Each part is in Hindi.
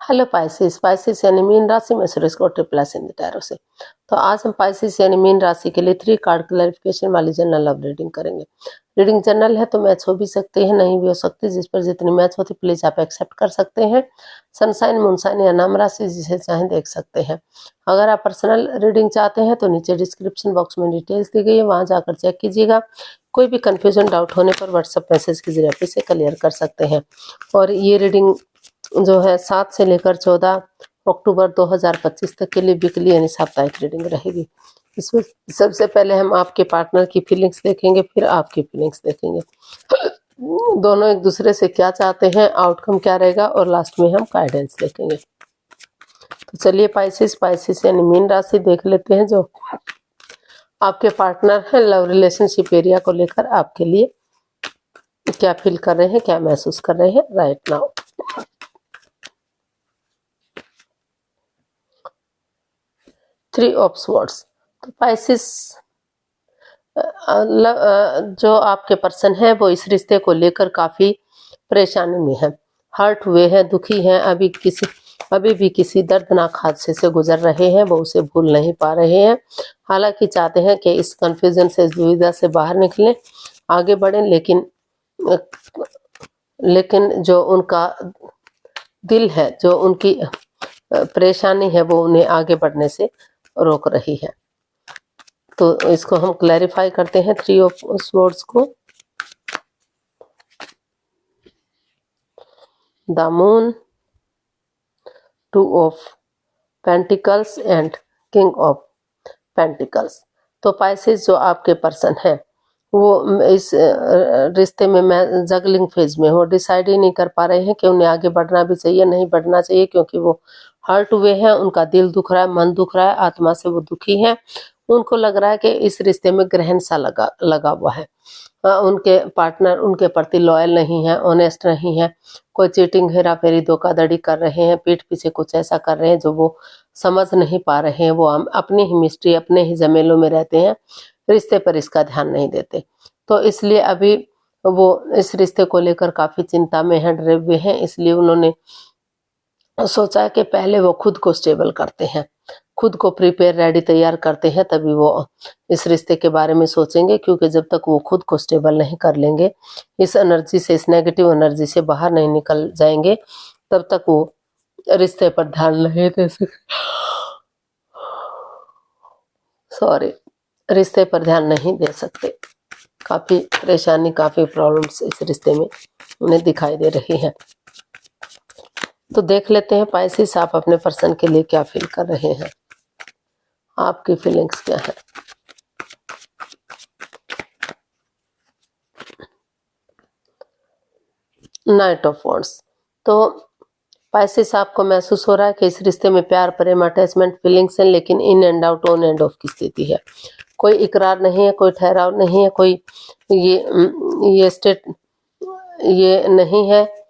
Hello Pisces. पाइसेस यानी मीन राशि में सुरेश को ट्रिपल इन द टैरो से। तो आज हम पाइसेस यानी मीन राशि के लिए 3 कार्ड क्लैरिफिकेशन वाली जनरल लव रीडिंग करेंगे। रीडिंग जनरल है तो मैच हो भी सकते हैं, नहीं भी हो सकती। जिस पर जितनी मैच होती प्लीज आप एक्सेप्ट कर सकते हैं। सनसाइन, मूनसाइन या नाम राशि जिसे चाहें देख सकते हैं। अगर आप पर्सनल रीडिंग चाहते हैं तो नीचे डिस्क्रिप्शन बॉक्स में डिटेल्स दी गई है, वहां जाकर चेक कीजिएगा। कोई भी कंफ्यूजन डाउट होने पर व्हाट्सएप मैसेज के जरिए आप इसे क्लियर कर सकते हैं। और ये रीडिंग जो है 7 से लेकर 14 अक्टूबर 2025 तक के लिए वीकली यानी साप्ताहिक रीडिंग रहेगी। इसमें सबसे पहले हम आपके पार्टनर की फीलिंग्स देखेंगे, फिर आपकी फीलिंग्स देखेंगे। दोनों एक दूसरे से क्या चाहते हैं, आउटकम क्या रहेगा, और लास्ट में हम गाइडेंस देखेंगे। तो चलिए पाइसेस यानी मीन राशि देख लेते हैं। जो आपके पार्टनर है लव रिलेशनशिप एरिया को लेकर आपके लिए क्या फील कर रहे हैं, क्या महसूस कर रहे हैं right now. Three of swords. तो पाइसेस जो आपके पर्सन है वो इस रिश्ते को लेकर काफी परेशानी में है, हर्ट हुए हैं, दुखी हैं, अभी भी किसी दर्दनाक हादसे से गुजर रहे हैं, वो उसे भूल नहीं पा रहे हैं। हालांकि चाहते हैं कि इस कंफ्यूजन से, इस दुविधा से बाहर निकलें, आगे बढ़ें, लेकिन जो उनका दिल है, जो उनकी परेशानी है, वो उन्हें आगे बढ़ने से रोक रही है। तो इसको हम क्लैरिफाई करते हैं थ्री ऑफ स्वॉर्ड्स को। The moon, 2 of pentacles and king of pentacles. तो पाइसेस जो आपके पर्सन है वो इस रिश्ते में मैं जगलिंग फेज में हो, डिसाइड ही नहीं कर पा रहे हैं कि उन्हें आगे बढ़ना भी चाहिए, नहीं बढ़ना चाहिए, क्योंकि वो हर्ट हुए हैं, उनका दिल दुख रहा है, मन दुख रहा है, आत्मा से वो दुखी हैं। उनको लग रहा है कि इस रिश्ते में ग्रहण सा लगा हुआ है। उनके पार्टनर उनके प्रति लॉयल नहीं है, ऑनेस्ट नहीं है, कोई चीटिंग, हेरा फेरी, धोखाधड़ी कर रहे हैं, पीठ पीछे कुछ ऐसा कर रहे हैं जो वो समझ नहीं पा रहे हैं। वो अपनी ही मिस्ट्री, अपने ही जमेलों में रहते हैं, रिश्ते पर इसका ध्यान नहीं देते। तो इसलिए अभी वो इस रिश्ते को लेकर काफी चिंता में है, डरे हुए हैं। इसलिए उन्होंने सोचा कि पहले वो खुद को स्टेबल करते हैं, खुद को प्रिपेयर, रेडी, तैयार करते हैं, तभी वो इस रिश्ते के बारे में सोचेंगे। क्योंकि जब तक वो खुद को स्टेबल नहीं कर लेंगे, इस एनर्जी से, इस नेगेटिव एनर्जी से बाहर नहीं निकल जाएंगे, तब तक वो रिश्ते पर ध्यान नहीं दे सकते। रिश्ते पर ध्यान नहीं दे सकते। काफी परेशानी, काफी प्रॉब्लम्स इस रिश्ते में उन्हें दिखाई दे रही है। तो देख लेते हैं पाइसेस आप अपने पर्सन के लिए क्या फील कर रहे हैं, आपकी फीलिंग्स क्या है। Night of wands. तो पाइसेस आपको महसूस हो रहा है कि इस रिश्ते में प्यार, प्रेम, अटैचमेंट, फीलिंग्स हैं, लेकिन in and out, on end of की स्थिति है। कोई इकरार नहीं है, कोई ठहराव नहीं है, कोई ये नहीं है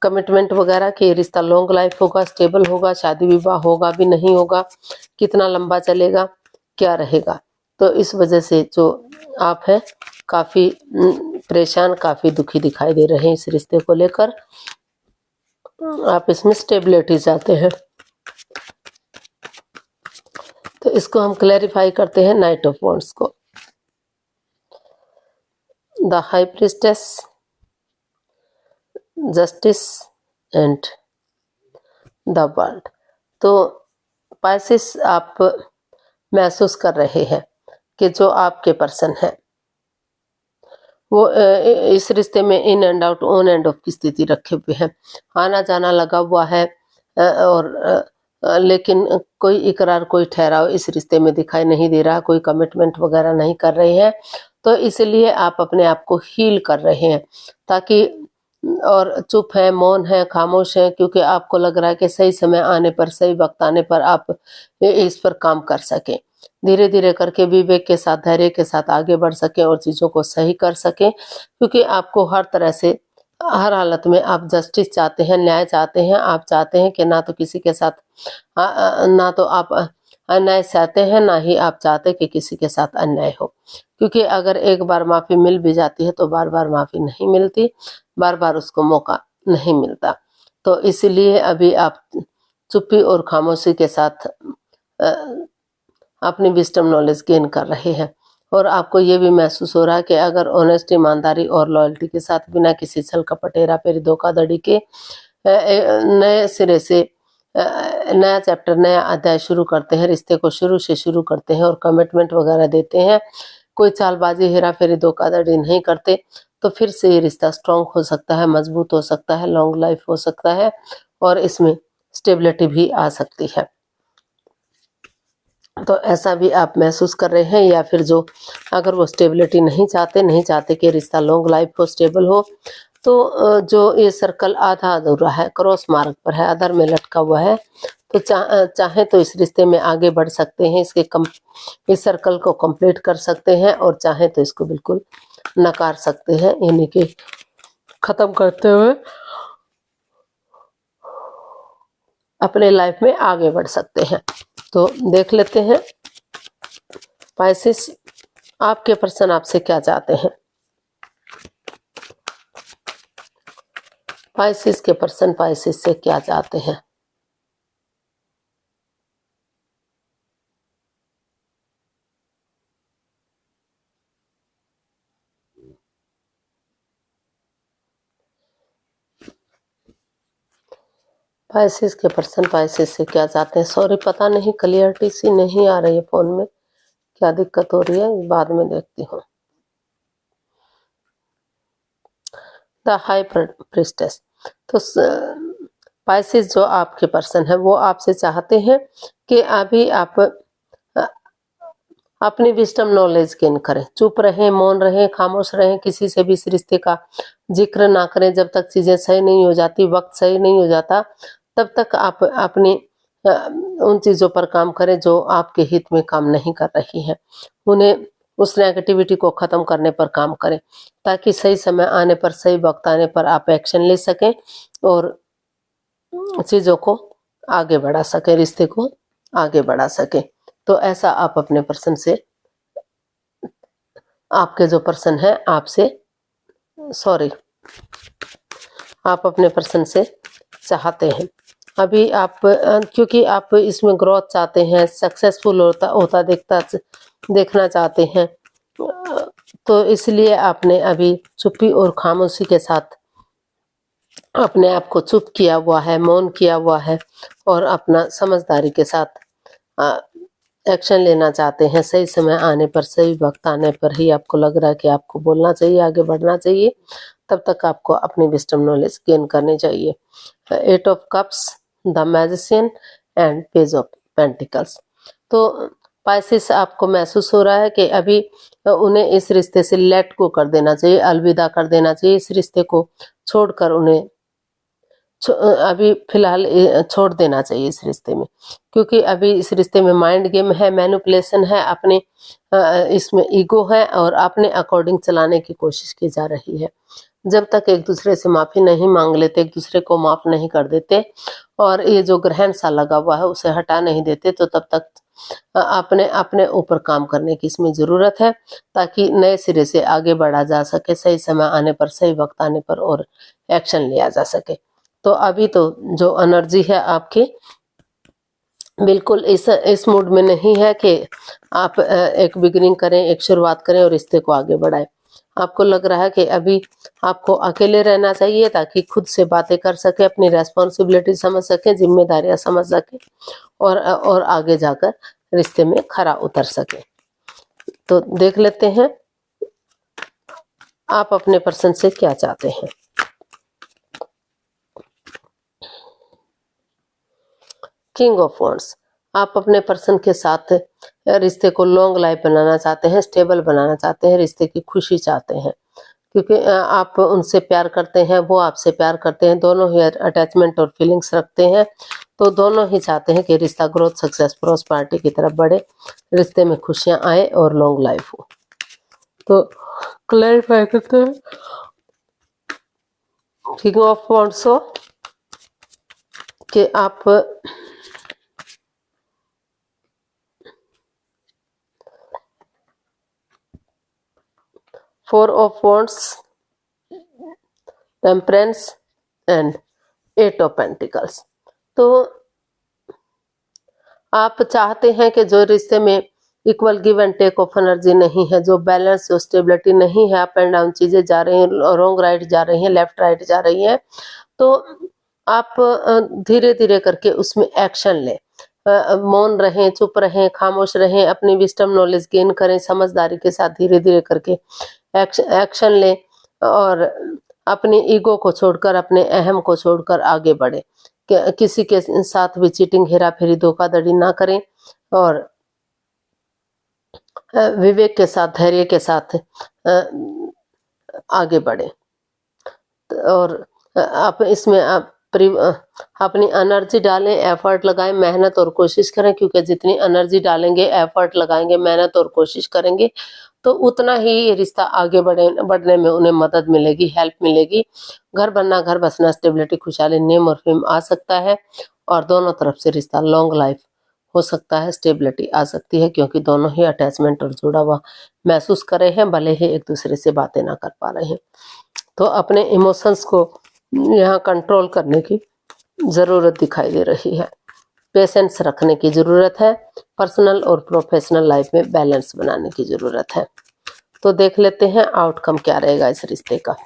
कमिटमेंट वगैरह कि रिश्ता लॉन्ग लाइफ होगा, स्टेबल होगा, शादी विवाह होगा भी नहीं होगा, कितना लंबा चलेगा, क्या रहेगा। तो इस वजह से जो आप हैं काफी परेशान, काफी दुखी दिखाई दे रहे हैं इस रिश्ते को लेकर। आप इसमें स्टेबिलिटी चाहते हैं। तो इसको हम क्लैरिफाई करते हैं नाइट ऑफ वॉन्ड्स को। The high priestess, justice and the world. तो पाइसेस आप महसूस कर रहे हैं कि जो आपके पर्सन है वो इस रिश्ते में in and out, on end of की स्थिति रखे हुए हैं, आना जाना लगा हुआ है, लेकिन कोई इकरार, कोई ठहराव इस रिश्ते में दिखाई नहीं दे रहा, कोई कमिटमेंट वगैरह नहीं कर रहे हैं। तो इसलिए आप अपने आप को हील कर रहे हैं, ताकि, और चुप है, मौन है, खामोश है, क्योंकि आपको लग रहा है कि सही समय आने पर, सही वक्त आने पर आप इस पर काम कर सकें, धीरे धीरे करके विवेक के साथ, धैर्य के साथ आगे बढ़ सकें और चीज़ों को सही कर सकें। क्योंकि आपको हर तरह से, हर हालत में आप जस्टिस चाहते हैं, न्याय चाहते हैं। आप चाहते हैं कि ना तो किसी के साथ, ना तो आप अन्याय चाहते हैं, ना ही आप चाहते कि किसी के साथ अन्याय हो। क्योंकि अगर एक बार माफ़ी मिल भी जाती है तो बार बार माफ़ी नहीं मिलती, बार बार उसको मौका नहीं मिलता। तो इसीलिए अभी आप चुप्पी और खामोशी के साथ अपनी विस्डम नॉलेज गेन कर रहे हैं और आपको ये भी महसूस हो रहा है कि अगर ऑनेस्ट, ईमानदारी और लॉयल्टी के साथ बिना किसी छल कपट, हेराफेरी, धोखाधड़ी के नए सिरे से नया चैप्टर, नया अध्याय शुरू करते हैं, रिश्ते को शुरू से शुरू करते हैं और कमिटमेंट वगैरह देते हैं, कोई चालबाजी, हेराफेरी, धोखाधड़ी नहीं करते, तो फिर से ये रिश्ता स्ट्रांग हो सकता है, मजबूत हो सकता है, लॉन्ग लाइफ हो सकता है और इसमें स्टेबिलिटी भी आ सकती है। तो ऐसा भी आप महसूस कर रहे हैं, या फिर जो अगर वो स्टेबिलिटी नहीं चाहते कि रिश्ता लॉन्ग लाइफ हो, स्टेबल हो, तो जो ये सर्कल आधा अधूरा है, क्रॉस मार्ग पर है, अधर में लटका हुआ है, तो चाहे तो इस रिश्ते में आगे बढ़ सकते हैं, इस सर्कल को कंप्लीट कर सकते हैं और चाहे तो इसको बिल्कुल नकार सकते हैं, यानी कि खत्म करते हुए अपने लाइफ में आगे बढ़ सकते हैं। तो देख लेते हैं पाइसेस, आपके पर्सन आपसे क्या चाहते हैं। पाइसेस के पर्सन पाइसेस से क्या चाहते हैं। पाइसेस के पर्सन पाइसेस से क्या चाहते हैं। सॉरी, पता नहीं क्लियरिटी सी नहीं आ रही है फोन में, क्या दिक्कत हो रही है, बाद में देखती हूँ। द हाई प्रिस्टेस, तो पाइसेस जो आपके पर्सन है वो आपसे चाहते हैं कि अभी आप अपनी विस्डम नॉलेज गेन करें, चुप रहें, मौन रहें, खामोश रहें, किसी से भी इस रिश्ते का जिक्र ना करें जब तक चीजें सही नहीं हो जाती, वक्त सही नहीं हो जाता, तब तक आप अपनी उन चीजों पर काम करें जो आपके हित में काम नहीं कर रही हैं, उन्हें उस नेगेटिविटी को खत्म करने पर काम करें, ताकि सही समय आने पर, सही वक्त आने पर आप एक्शन ले सकें और चीजों को आगे बढ़ा सके, रिश्ते को आगे बढ़ा सके। तो ऐसा आप अपने पर्सन से, आपके जो पर्सन है आपसे, सॉरी, आप अपने पर्सन से चाहते हैं अभी आप, क्योंकि आप इसमें ग्रोथ चाहते हैं, सक्सेसफुल होता देखना चाहते हैं, तो इसलिए आपने अभी चुप्पी और खामोशी के साथ अपने आप को चुप किया हुआ है, मौन किया हुआ है और अपना समझदारी के साथ एक्शन लेना चाहते हैं। सही समय आने पर, सही वक्त आने पर ही आपको लग रहा है कि आपको बोलना चाहिए, आगे बढ़ना चाहिए, तब तक आपको अपनी विस्डम नॉलेज गेन करनी चाहिए। 8 of cups, the magician and page of pentacles, तो पाइसेस आपको महसूस हो रहा है कि अभी उन्हें इस रिश्ते से लेट गो कर देना चाहिए, अलविदा कर देना चाहिए, इस रिश्ते को छोड़कर उन्हें अभी फिलहाल छोड़ देना चाहिए इस रिश्ते में, क्योंकि अभी इस रिश्ते में माइंड गेम है, मैनिपुलेशन है, अपने इसमें ईगो है और अपने अकॉर्डिंग चलाने की कोशिश की जा रही है। जब तक एक दूसरे से माफी नहीं मांग लेते, एक दूसरे को माफ नहीं कर देते और ये जो ग्रहण सा लगा हुआ है उसे हटा नहीं देते, तो तब तक अपने अपने ऊपर काम करने की इसमें जरूरत है, ताकि नए सिरे से आगे बढ़ा जा सके, सही समय आने पर, सही वक्त आने पर और एक्शन लिया जा सके। तो अभी तो जो एनर्जी है आपकी बिल्कुल इस मूड में नहीं है कि आप एक बिगिनिंग करें, एक शुरुआत करें और रिश्ते को आगे बढ़ाएं। आपको लग रहा है कि अभी आपको अकेले रहना चाहिए, ताकि खुद से बातें कर सके, अपनी रेस्पॉन्सिबिलिटी समझ सके, जिम्मेदारियां समझ सके और आगे जाकर रिश्ते में खरा उतर सके। तो देख लेते हैं आप अपने पर्सन से क्या चाहते हैं। किंग ऑफ वॉन्ड्स, आप अपने पर्सन के साथ रिश्ते को लॉन्ग लाइफ बनाना चाहते हैं, स्टेबल बनाना चाहते हैं, रिश्ते की खुशी चाहते हैं, क्योंकि आप उनसे प्यार करते हैं, वो आपसे प्यार करते हैं, दोनों ही अटैचमेंट और फीलिंग्स रखते हैं, तो दोनों ही चाहते हैं कि रिश्ता ग्रोथ, सक्सेस, प्रॉस्पेरिटी की तरफ बढ़े, रिश्ते में खुशियां आए और लॉन्ग लाइफ हो। तो क्लैरिफाई करते हैं किंग ऑफ वॉन्ड्स हो कि आप four of wands, temperance and 8 of pentacles. तो आप चाहते हैं कि जो रिश्ते में equal give and take of energy नहीं है, जो बैलेंस, जो स्टेबिलिटी नहीं है, अप एंड डाउन चीजें जा रही हैं, रॉन्ग राइट जा रही हैं, लेफ्ट राइट जा रही हैं, तो आप धीरे धीरे करके उसमें एक्शन लें। मौन रहें, चुप रहें, खामोश रहें, अपनी विस्डम नॉलेज गेन करें, समझदारी के साथ धीरे धीरे करके एक्शन लें और अपनी ईगो को छोड़कर, अपने अहम को छोड़कर आगे बढ़े। किसी के साथ भी चीटिंग, हेरा फेरी, धोखाधड़ी ना करें और विवेक के साथ, धैर्य के साथ आगे बढ़े। और आप इसमें अपनी एनर्जी डालें, एफर्ट लगाएं, मेहनत और कोशिश करें, क्योंकि जितनी एनर्जी डालेंगे, एफर्ट लगाएंगे, मेहनत और कोशिश करेंगे, तो उतना ही ये रिश्ता आगे बढ़ने में उन्हें मदद मिलेगी, हेल्प मिलेगी। घर बनना, घर बसना, स्टेबिलिटी, खुशहाली, नेम और फेम आ सकता है और दोनों तरफ से रिश्ता लॉन्ग लाइफ हो सकता है, स्टेबिलिटी आ सकती है, क्योंकि दोनों ही अटैचमेंट और जुड़ा हुआ महसूस कर रहे हैं, भले ही एक दूसरे से बातें ना कर पा रहे हैं। तो अपने इमोशंस को यहाँ कंट्रोल करने की ज़रूरत दिखाई दे रही है, पेशेंस रखने की ज़रूरत है, पर्सनल और प्रोफेशनल लाइफ में बैलेंस बनाने की ज़रूरत है। तो देख लेते हैं आउटकम क्या रहेगा इस रिश्ते का।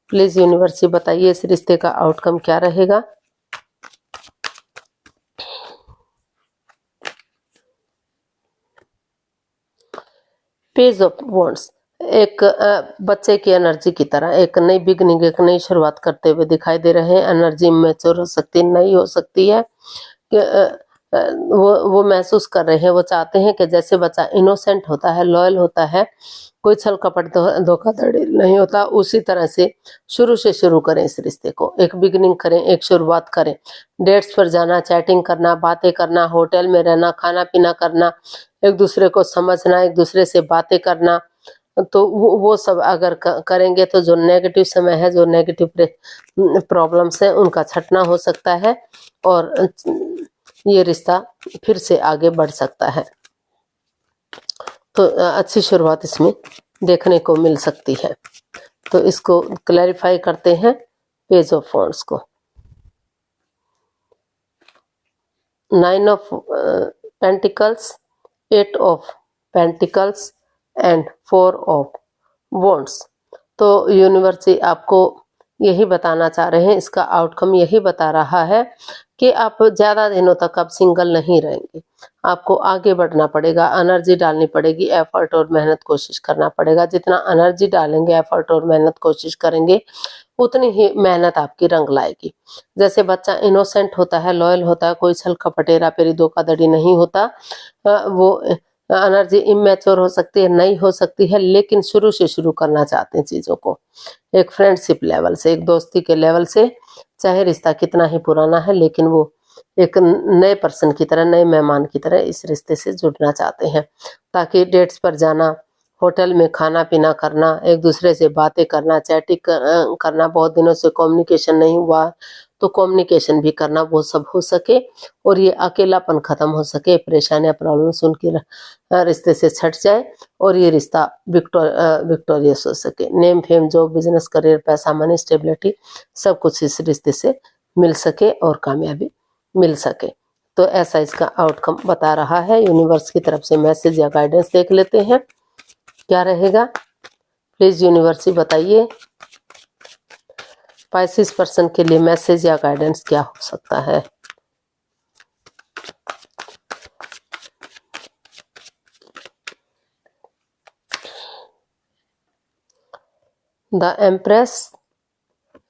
प्लीज़ यूनिवर्स बताइए इस रिश्ते का आउटकम क्या रहेगा। पेज ऑफ वॉन्ड्स एक बच्चे की एनर्जी की तरह एक नई बिगनिंग, एक नई शुरुआत करते हुए दिखाई दे रहे हैं। एनर्जी मैच्योर हो सकती है, नई हो सकती है कि वो महसूस कर रहे हैं, वो चाहते हैं कि जैसे बच्चा इनोसेंट होता है, लॉयल होता है, कोई छल कपट धोखाधड़ी नहीं होता, उसी तरह से शुरू से शुरू करें इस रिश्ते को, एक बिगनिंग करें, एक शुरुआत करें। डेट्स पर जाना, चैटिंग करना, बातें करना, होटल में रहना, खाना पीना करना, एक दूसरे को समझना, एक दूसरे से बातें करना, तो वो सब अगर करेंगे तो जो नेगेटिव समय है, जो नेगेटिव प्रॉब्लम्स है, उनका छटना हो सकता है और ये रिश्ता फिर से आगे बढ़ सकता है। तो अच्छी शुरुआत इसमें देखने को मिल सकती है। तो इसको क्लैरिफाई करते हैं पेज ऑफ वॉन्ड्स को। 9 of pentacles, 8 of pentacles and 4 of wands. तो यूनिवर्स आपको यही बताना चाह रहे हैं, इसका आउटकम यही बता रहा है कि आप ज़्यादा दिनों तक आप सिंगल नहीं रहेंगे, आपको आगे बढ़ना पड़ेगा, एनर्जी डालनी पड़ेगी, एफर्ट और मेहनत कोशिश करना पड़ेगा। जितना एनर्जी डालेंगे, एफर्ट और मेहनत कोशिश करेंगे, उतनी ही मेहनत आपकी रंग लाएगी। जैसे बच्चा इनोसेंट होता है, लॉयल होता है, कोई छल कपट, हेरा फेरी, धोखाधड़ी नहीं होता, वो एनर्जी इमेच्योर हो सकती है, नई हो सकती है, लेकिन शुरू से शुरू करना चाहते हैं चीज़ों को, एक फ्रेंडशिप लेवल से, एक दोस्ती के लेवल से, चाहे रिश्ता कितना ही पुराना है, लेकिन वो एक नए पर्सन की तरह, नए मेहमान की तरह इस रिश्ते से जुड़ना चाहते हैं, ताकि डेट्स पर जाना, होटल में खाना पीना करना, एक दूसरे से बातें करना, चैटिंग करना, बहुत दिनों से कम्युनिकेशन नहीं हुआ तो कम्युनिकेशन भी करना, वो सब हो सके और ये अकेलापन खत्म हो सके, परेशानियां, प्रॉब्लम्स उनकी रिश्ते से छट जाए और ये रिश्ता विक्टोरियस हो सके। Name, fame, job, business, career, पैसा, मनी, स्टेबिलिटी, सब कुछ इस रिश्ते से मिल सके और कामयाबी मिल सके। तो ऐसा इसका आउटकम बता रहा है। यूनिवर्स की तरफ से मैसेज या गाइडेंस देख लेते हैं क्या रहेगा। प्लीज यूनिवर्स बताइए पाइसेस पर्सन के लिए मैसेज या गाइडेंस क्या हो सकता है। The Empress,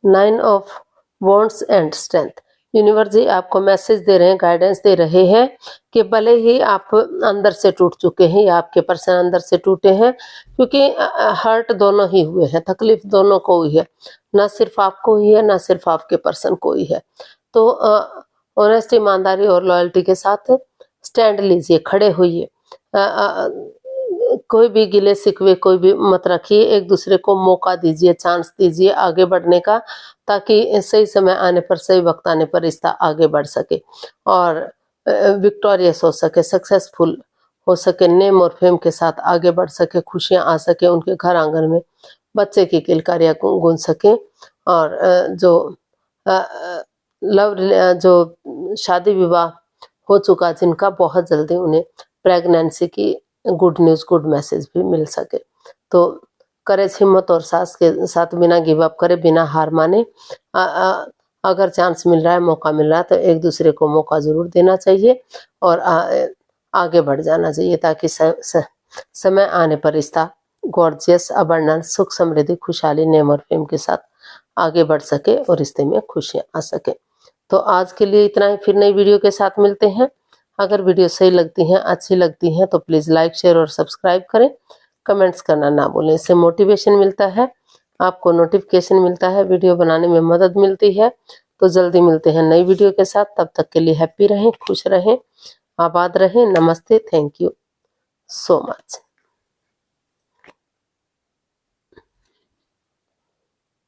9 of wands and strength. Universe ji आपको मैसेज दे रहे हैं, गाइडेंस दे रहे हैं कि भले ही आप अंदर से टूट चुके हैं या आपके पर्सन अंदर से टूटे हैं, क्योंकि हर्ट दोनों ही हुए हैं, तकलीफ दोनों को हुई है, ना सिर्फ आपको हुई है, ना सिर्फ आपके पर्सन को हुई है। तो ऑनेस्टी, ईमानदारी और लॉयल्टी के साथ स्टैंड लीजिए, खड़े होइए, कोई भी गिले शिकवे कोई भी मत रखिए, एक दूसरे को मौका दीजिए, चांस दीजिए आगे बढ़ने का, ताकि सही समय आने पर, सही वक्त आने पर रिश्ता आगे बढ़ सके और विक्टोरियस हो सके, सक्सेसफुल हो सके, नेम और फेम के साथ आगे बढ़ सके, खुशियां आ सके, उनके घर आंगन में बच्चे की किलकारियां गूंज सके और जो जो शादी विवाह हो चुका जिनका, बहुत जल्दी उन्हें प्रेगनेंसी की गुड न्यूज़, गुड मैसेज भी मिल सके। तो करेज, हिम्मत और साहस के साथ बिना गिव अप करे, बिना हार माने, अगर चांस मिल रहा है, मौका मिल रहा है, तो एक दूसरे को मौका ज़रूर देना चाहिए और आगे बढ़ जाना चाहिए, ताकि समय आने पर रिश्ता गॉर्जियस, अबंडेंस, सुख, समृद्धि, खुशहाली, नेम और फेम के साथ आगे बढ़ सके और रिश्ते में खुशियाँ आ सके। तो आज के लिए इतना ही, फिर नई वीडियो के साथ मिलते हैं। अगर वीडियो सही लगती हैं, अच्छी लगती हैं, तो प्लीज़ लाइक, शेयर और सब्सक्राइब करें। कमेंट्स करना ना भूलें, इससे मोटिवेशन मिलता है, आपको नोटिफिकेशन मिलता है, वीडियो बनाने में मदद मिलती है। तो जल्दी मिलते हैं नई वीडियो के साथ, तब तक के लिए हैप्पी रहें, खुश रहें, आबाद रहें। नमस्ते, थैंक यू सो मच।